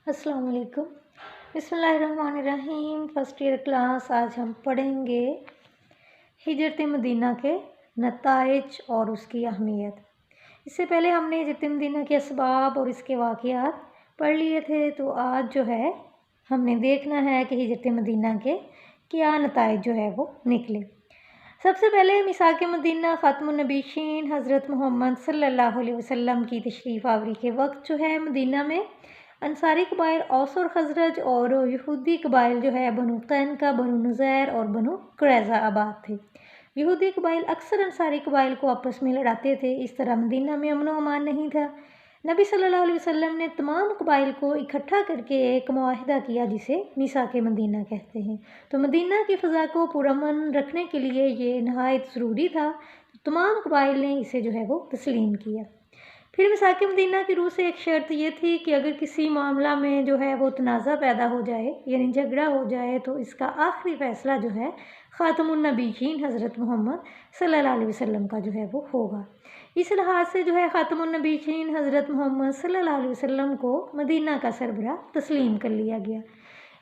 अस्सलाम वालेकुम। बिस्मिल्लाहिर्रहमानिर्रहीम। First year class. आज हम पढ़ेंगे हिजरत मदीना के नताइज और उसकी अहमियत। इससे पहले हमने हिजरत मदीना के असबाब और इसके वाक़यात पढ़ लिए थे, तो आज जो है हमने देखना है कि हिजरत मदीना के क्या नताइज जो है वो निकले। सबसे पहले मिसाक मदीना ख़ातमुन नबीशीन हज़रत मोहम्मद सल्लल्लाहु अलैहि वसल्लम की तशरीफ़ आवरी के वक्त जो है मदीना में अंसारी कबाइल औस और खजरज और यहूदी कबाइल जो है बनु कैनुका, बनु नुज़ैर और बनु कुरैज़ा आबाद थे। यहूदी कबाइल अक्सर अंसारी कबाइल को आपस में लड़ाते थे। इस तरह मदीना में अमन व अमान नहीं था। नबी सल्लल्लाहु अलैहि वसल्लम ने तमाम कबाइल को इकट्ठा करके एक मुआहिदा किया जिसे मिसाक मदीना कहते हैं। तो मदीना की फ़ज़ा को पुरअमन रखने के लिए ये नहायत ज़रूरी था। तो तमाम कबाइल ने इसे जो है वो तस्लीम किया। फिर मिसाक मदीना की रूह से एक शर्त ये थी कि अगर किसी मामला में जो है वो तनाज़ा पैदा हो जाए, यानी झगड़ा हो जाए, तो इसका आखिरी फ़ैसला जो है ख़ातमुन नबीयीन हज़रत मोहम्मद सल्लल्लाहु अलैहि वसल्लम का जो है वो होगा। इस लिहाज से जो है ख़ातमुन नबीयीन हज़रत मोहम्मद सल्लल्लाहु अलैहि वसल्लम को मदीना का सरबराह तस्लीम कर लिया गया।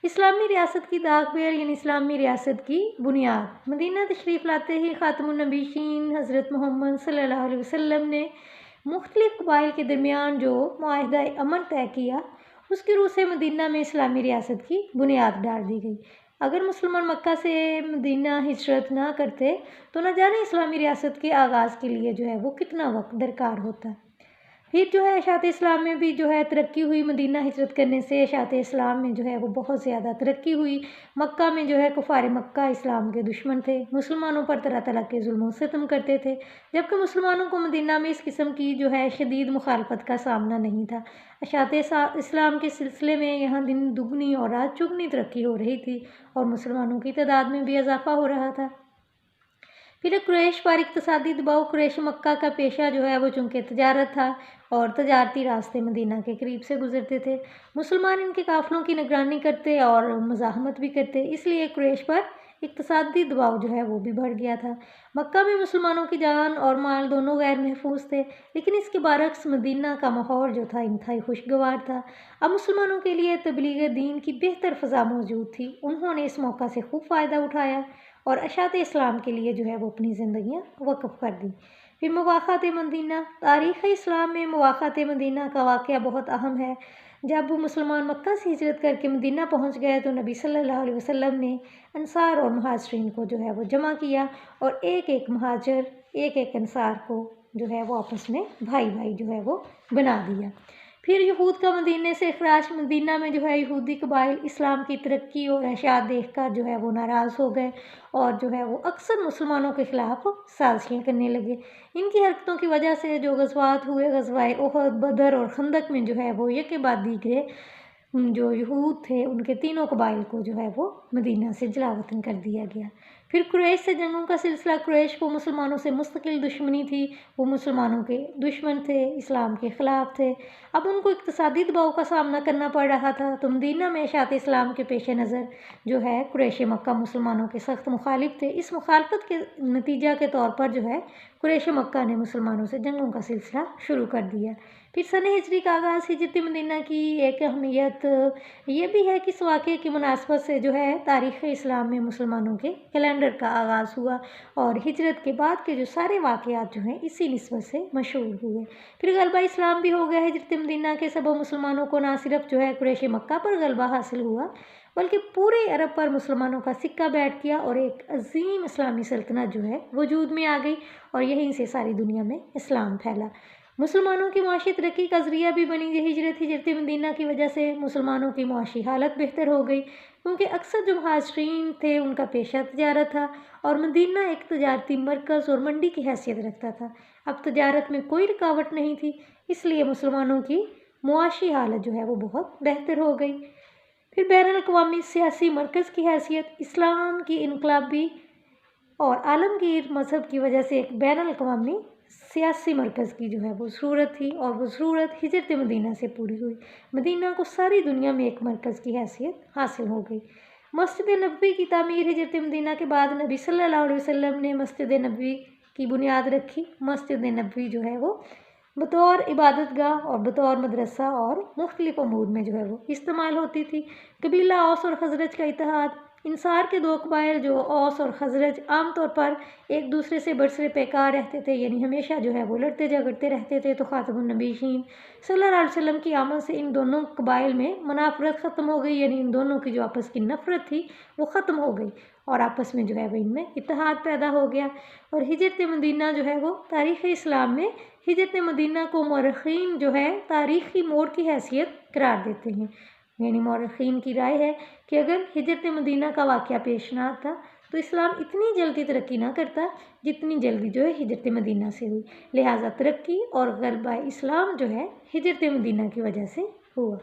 इस्लामी रियासत की दागबेर यानी इस्लामी रियासत की बुनियाद। मदीना तशरीफ़ लाते ही ख़ातमुन नबीयीन हज़रत मोहम्मद सल्लल्लाहु अलैहि वसल्लम ने मुख्तलिफ़ कबाइल के दरमियान जो मुआहिदा अमन तय किया, उसकी रूह से मदीना में इस्लामी रियासत की बुनियाद डाल दी गई। अगर मुसलमान मक्का से मदीना हिजरत ना करते तो न जाने इस्लामी रियासत के आगाज़ के लिए जो है वो कितना वक्त दरकार होता। फिर जो है इशाअत इस्लाम में भी जो है तरक्की हुई। मदीना हिजरत करने से इशाअत इस्लाम में जो है वो बहुत ज़्यादा तरक्की हुई। मक्का में जो है कुफार मक्का इस्लाम के दुश्मन थे, मुसलमानों पर तरह तरह के जुल्म सितम करते थे, जबकि मुसलमानों को मदीना में इस किस्म की जो है शदीद मुखालफत का सामना नहीं था। इशाअत इस्लाम के सिलसिले में यहाँ दिन दुगनी और रात चुगनी तरक्की हो रही थी और मुसलमानों की तादाद में भी इजाफा हो रहा था। फिर कुरैश पर इक़्तिसादी दबाव। कुरैश मक्का का पेशा जो है वो चूँकि तजारत था और तजारती रास्ते मदीना के करीब से गुजरते थे। मुसलमान इनके काफ़िलों की निगरानी करते और मज़ाहमत भी करते, इसलिए कुरैश पर इक़्तिसादी दबाव जो है वो भी बढ़ गया था। मक्का में मुसलमानों की जान और माल दोनों गैर महफूज थे, लेकिन इसके बरअक्स मदीना का माहौल जो था इंतहाई खुशगवार था। अब मुसलमानों के लिए तबलीग दीन की बेहतर फ़ज़ा मौजूद थी। उन्होंने इस मौका से खूब फ़ायदा उठाया और इशाअत इस्लाम के लिए जो है वो अपनी ज़िंदगियाँ वक़्फ़ कर दी। फिर मवाक़ात मदीना। तारीख़ इस्लाम में मवाक़ात मदीना का वाक़या बहुत अहम है। जब मुसलमान मक्का से हिजरत करके मदीना पहुँच गए तो नबी सल्लल्लाहु अलैहि वसल्लम ने अंसार और मुहाजिरीन को जो है वो जमा किया और एक एक मुहाजिर, एक एक अंसार को जो है वो आपस में भाई भाई जो है वो बना दिया। फिर यहूद का मदीने से इखराज। मदीना में जो है यहूदी कबाइल इस्लाम की तरक्की और इशाअत देखकर जो है वो नाराज़ हो गए और जो है वो अक्सर मुसलमानों के ख़िलाफ़ साजिशें करने लगे। इनकी हरकतों की वजह से जो ग़ज़वात हुए, ग़ज़वाए उहद, बदर और खंदक में जो है वो एक के बाद दीगरे जो यहूद थे उनके तीनों कबाइल को जो है वो मदीना से जलावतन कर दिया गया। फिर कुरैश से जंगों का सिलसिला। कुरैश को मुसलमानों से मुस्तकिल दुश्मनी थी। वो मुसलमानों के दुश्मन थे, इस्लाम के ख़िलाफ़ थे। अब उनको इक़्तिसादी दबाव का सामना करना पड़ रहा था। तो मदीना में इशाअत इस्लाम के पेश नज़र जो है कुरैश मक्का मुसलमानों के सख्त मुखालिफ थे। इस मुखालफत के नतीजा के तौर पर जो है कुरैश मक्का ने मुसलमानों से जंगों का सिलसिला शुरू कर दिया। फिर सन हिजरी का आगाज़। हिजरत मदीना की एक अहमियत ये भी है कि इस वाक़े की मुनासबत से जो है तारीख़ इस्लाम में मुसलमानों के कैलेंडर का आगाज़ हुआ और हिजरत के बाद के जो सारे वाक़यात जो हैं इसी निस्बत से मशहूर हुए। फिर गलबा इस्लाम भी हो गया। हिजरत मदीना के सबब मुसलमानों को ना सिर्फ जो है कुरैश मक्का पर गलबा हासिल हुआ, बल्कि पूरे अरब पर मुसलमानों का सिक्का बैठ गया और एक अजीम इस्लामी सल्तनत जो है वजूद में आ गई और यहीं से सारी दुनिया में इस्लाम फैला। मुसलमानों की मुआशी तरक्की का ज़रिया भी बनी ये हिजरत मदीना की वजह से मुसलमानों की मुआशी हालत बेहतर हो गई, क्योंकि अक्सर जो मुहाजिरीन थे उनका पेशा तजारत था और मदीना एक तजारती मरकज़ और मंडी की हैसियत रखता था। अब तजारत में कोई रुकावट नहीं थी, इसलिए मुसलमानों की मुआशी हालत जो है वो बहुत बेहतर हो गई। फिर बैनुल अक़वामी सियासी मरकज़ की हैसियत। इस्लाम की इनकलाबी और आलमगीर मज़हब की वजह से एक बैनुल अक़वामी सियासी मरकज़ की जो है वो ज़रूरत थी और वो ज़रूरत हिजरत मदीना से पूरी हुई। मदीना को सारी दुनिया में एक मरकज़ की हैसियत हासिल हो गई। मस्जिद नबवी की तामीर। हिजरत मदीना के बाद नबी सल्लल्लाहु अलैहि वसल्लम ने मस्जिद नबवी की बुनियाद रखी। मस्जिद नबवी जो है वो بطور عبادت گاہ اور بطور مدرسہ اور مختلف امور میں جو ہے وہ استعمال ہوتی تھی۔ قبیلہ اوس اور خزرج کا اتحاد، انصار کے دو قبائل جو اوس اور خزرج عام طور پر ایک دوسرے سے برسر پیکار رہتے تھے، یعنی ہمیشہ جو ہے وہ لڑتے جھگڑتے رہتے تھے، تو خاتم النبیین صلی اللہ علیہ وسلم کی آمد سے ان دونوں قبائل میں منافرت ختم ہو گئی، یعنی ان دونوں کی جو آپس کی نفرت تھی وہ ختم ہو گئی اور آپس میں جو ہے وہ ان میں اتحاد پیدا ہو گیا۔ اور ہجرت مدینہ جو ہے وہ تاریخ اسلام میں ہجرت مدینہ کو مورخین جو ہے تاریخی موڑ کی حیثیت قرار دیتے ہیں، یعنی مورخین کی رائے ہے کہ اگر ہجرت مدینہ کا واقعہ پیش نہ آتا تو اسلام اتنی جلدی ترقی نہ کرتا جتنی جلدی جو ہے ہجرت مدینہ سے ہوئی، لہٰذا ترقی اور غلبہ اسلام جو ہے ہجرت مدینہ کی وجہ سے ہوا۔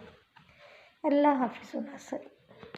اللہ حافظ و ناصر۔